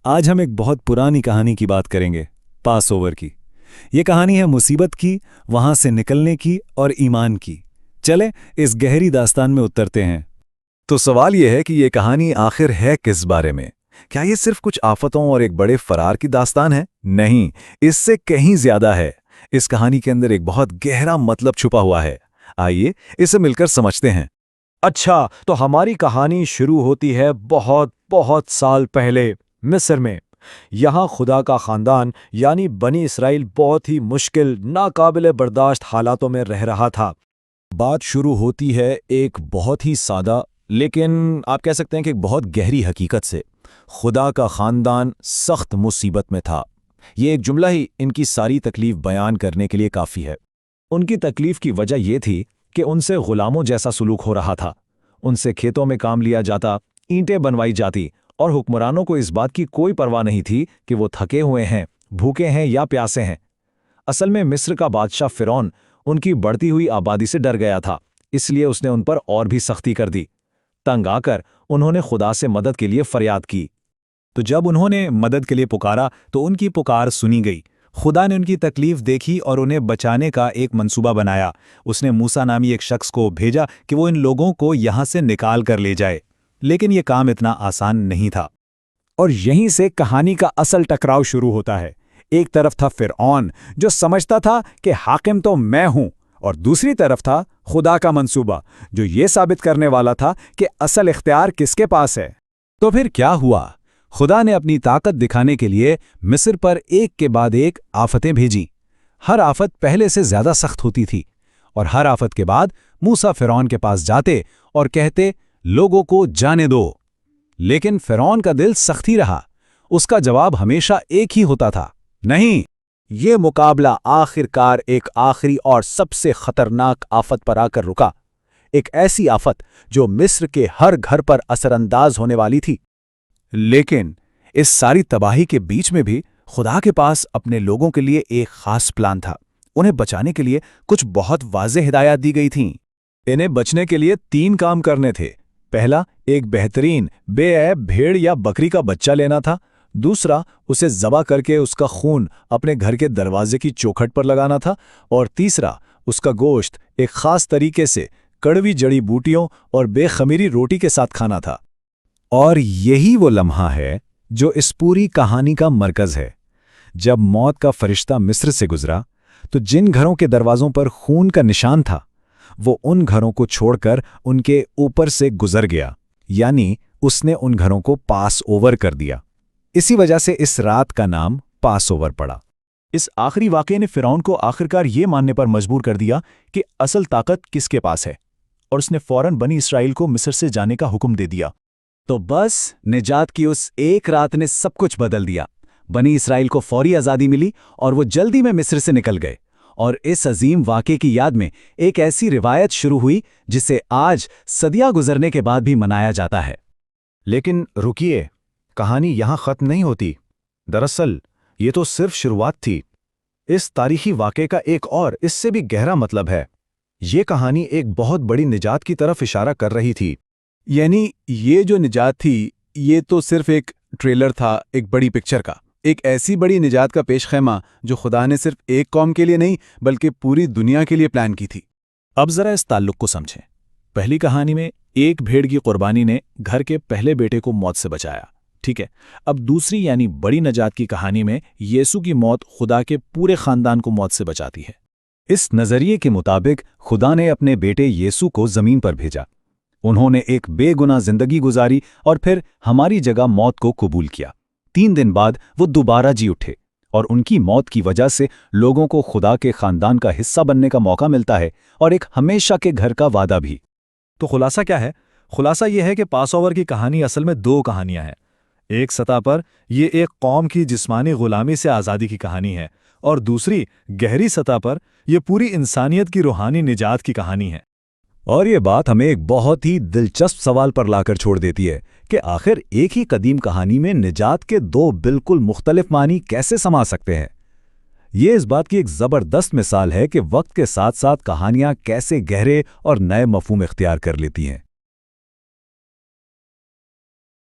آج ہم ایک بہت پرانی کہانی کی بات کریں گے، پاس اوور کی۔ یہ کہانی ہے مصیبت کی، وہاں سے نکلنے کی اور ایمان کی۔ چلیں اس گہری داستان میں اترتے ہیں۔ تو سوال یہ ہے کہ یہ کہانی آخر ہے کس بارے میں؟ کیا یہ صرف کچھ آفتوں اور ایک بڑے فرار کی داستان ہے؟ نہیں، اس سے کہیں زیادہ ہے۔ اس کہانی کے اندر ایک بہت گہرا مطلب چھپا ہوا ہے۔ آئیے اسے مل کر سمجھتے ہیں۔ اچھا، تو ہماری کہانی شروع ہوتی ہے بہت سال پہلے مصر میں۔ یہاں خدا کا خاندان یعنی بنی اسرائیل بہت ہی مشکل، ناقابل برداشت حالاتوں میں رہ رہا تھا۔ بات شروع ہوتی ہے ایک بہت ہی سادہ لیکن آپ کہہ سکتے ہیں کہ ایک بہت گہری حقیقت سے۔ خدا کا خاندان سخت مصیبت میں تھا۔ یہ ایک جملہ ہی ان کی ساری تکلیف بیان کرنے کے لیے کافی ہے۔ ان کی تکلیف کی وجہ یہ تھی کہ ان سے غلاموں جیسا سلوک ہو رہا تھا۔ ان سے کھیتوں میں کام لیا جاتا، اینٹیں بنوائی جاتی، اور حکمرانوں کو اس بات کی کوئی پرواہ نہیں تھی کہ وہ تھکے ہوئے ہیں، بھوکے ہیں یا پیاسے ہیں۔ اصل میں مصر کا بادشاہ فرعون ان کی بڑھتی ہوئی آبادی سے ڈر گیا تھا، اس لیے اس نے ان پر اور بھی سختی کر دی۔ تنگ آ کر انہوں نے خدا سے مدد کے لیے فریاد کی۔ تو جب انہوں نے مدد کے لیے پکارا تو ان کی پکار سنی گئی۔ خدا نے ان کی تکلیف دیکھی اور انہیں بچانے کا ایک منصوبہ بنایا۔ اس نے موسیٰ نامی ایک شخص کو بھیجا کہ وہ ان لوگوں کو یہاں سے نکال کر لے جائے، لیکن یہ کام اتنا آسان نہیں تھا۔ اور یہیں سے کہانی کا اصل ٹکراؤ شروع ہوتا ہے۔ ایک طرف تھا فرعون جو سمجھتا تھا کہ حاکم تو میں ہوں، اور دوسری طرف تھا خدا کا منصوبہ جو یہ ثابت کرنے والا تھا کہ اصل اختیار کس کے پاس ہے۔ تو پھر کیا ہوا؟ خدا نے اپنی طاقت دکھانے کے لیے مصر پر ایک کے بعد ایک آفتیں بھیجیں۔ ہر آفت پہلے سے زیادہ سخت ہوتی تھی، اور ہر آفت کے بعد موسیٰ فرعون کے پاس جاتے اور کہتے لوگوں کو جانے دو۔ لیکن فرعون کا دل سخت ہی رہا۔ اس کا جواب ہمیشہ ایک ہی ہوتا تھا، نہیں۔ یہ مقابلہ آخر کار ایک آخری اور سب سے خطرناک آفت پر آ کر رکا، ایک ایسی آفت جو مصر کے ہر گھر پر اثر انداز ہونے والی تھی۔ لیکن اس ساری تباہی کے بیچ میں بھی خدا کے پاس اپنے لوگوں کے لیے ایک خاص پلان تھا۔ انہیں بچانے کے لیے کچھ بہت واضح ہدایات دی گئی تھیں۔ انہیں بچنے کے لیے 3 کام کرنے تھے۔ پہلا، ایک بہترین بے عیب بھیڑ یا بکری کا بچہ لینا تھا۔ دوسرا، اسے ذبح کر کے اس کا خون اپنے گھر کے دروازے کی چوکھٹ پر لگانا تھا۔ اور تیسرا، اس کا گوشت ایک خاص طریقے سے کڑوی جڑی بوٹیوں اور بے خمیری روٹی کے ساتھ کھانا تھا۔ اور یہی وہ لمحہ ہے جو اس پوری کہانی کا مرکز ہے۔ جب موت کا فرشتہ مصر سے گزرا تو جن گھروں کے دروازوں پر خون کا نشان تھا، وہ ان گھروں کو چھوڑ کر ان کے اوپر سے گزر گیا، یعنی اس نے ان گھروں کو پاس اوور کر دیا۔ اسی وجہ سے اس رات کا نام پاس اوور پڑا۔ اس آخری واقعے نے فرعون کو آخرکار یہ ماننے پر مجبور کر دیا کہ اصل طاقت کس کے پاس ہے، اور اس نے فوراً بنی اسرائیل کو مصر سے جانے کا حکم دے دیا۔ تو بس نجات کی اس ایک رات نے سب کچھ بدل دیا۔ بنی اسرائیل کو فوری آزادی ملی اور وہ جلدی میں مصر سے نکل گئے۔ اور اس عظیم واقعے کی یاد میں ایک ایسی روایت شروع ہوئی جسے آج صدیاں گزرنے کے بعد بھی منایا جاتا ہے۔ لیکن رکیے، کہانی یہاں ختم نہیں ہوتی۔ دراصل یہ تو صرف شروعات تھی۔ اس تاریخی واقعے کا ایک اور اس سے بھی گہرا مطلب ہے۔ یہ کہانی ایک بہت بڑی نجات کی طرف اشارہ کر رہی تھی۔ یعنی یہ جو نجات تھی، یہ تو صرف ایک ٹریلر تھا ایک بڑی پکچر کا، ایک ایسی بڑی نجات کا پیش خیمہ جو خدا نے صرف ایک قوم کے لیے نہیں بلکہ پوری دنیا کے لیے پلان کی تھی۔ اب ذرا اس تعلق کو سمجھیں۔ پہلی کہانی میں ایک بھیڑ کی قربانی نے گھر کے پہلے بیٹے کو موت سے بچایا، ٹھیک ہے۔ اب دوسری یعنی بڑی نجات کی کہانی میں یسوع کی موت خدا کے پورے خاندان کو موت سے بچاتی ہے۔ اس نظریے کے مطابق خدا نے اپنے بیٹے یسوع کو زمین پر بھیجا۔ انہوں نے ایک بے گناہ زندگی گزاری اور پھر ہماری جگہ موت کو قبول کیا۔ 3 دن بعد وہ دوبارہ جی اٹھے، اور ان کی موت کی وجہ سے لوگوں کو خدا کے خاندان کا حصہ بننے کا موقع ملتا ہے، اور ایک ہمیشہ کے گھر کا وعدہ بھی۔ تو خلاصہ کیا ہے؟ خلاصہ یہ ہے کہ پاس اوور کی کہانی اصل میں 2 کہانیاں ہیں۔ ایک سطح پر یہ ایک قوم کی جسمانی غلامی سے آزادی کی کہانی ہے، اور دوسری گہری سطح پر یہ پوری انسانیت کی روحانی نجات کی کہانی ہے۔ اور یہ بات ہمیں ایک بہت ہی دلچسپ سوال پر لا کر چھوڑ دیتی ہے کہ آخر ایک ہی قدیم کہانی میں نجات کے 2 بالکل مختلف معنی کیسے سما سکتے ہیں؟ یہ اس بات کی ایک زبردست مثال ہے کہ وقت کے ساتھ ساتھ کہانیاں کیسے گہرے اور نئے مفہوم اختیار کر لیتی ہیں۔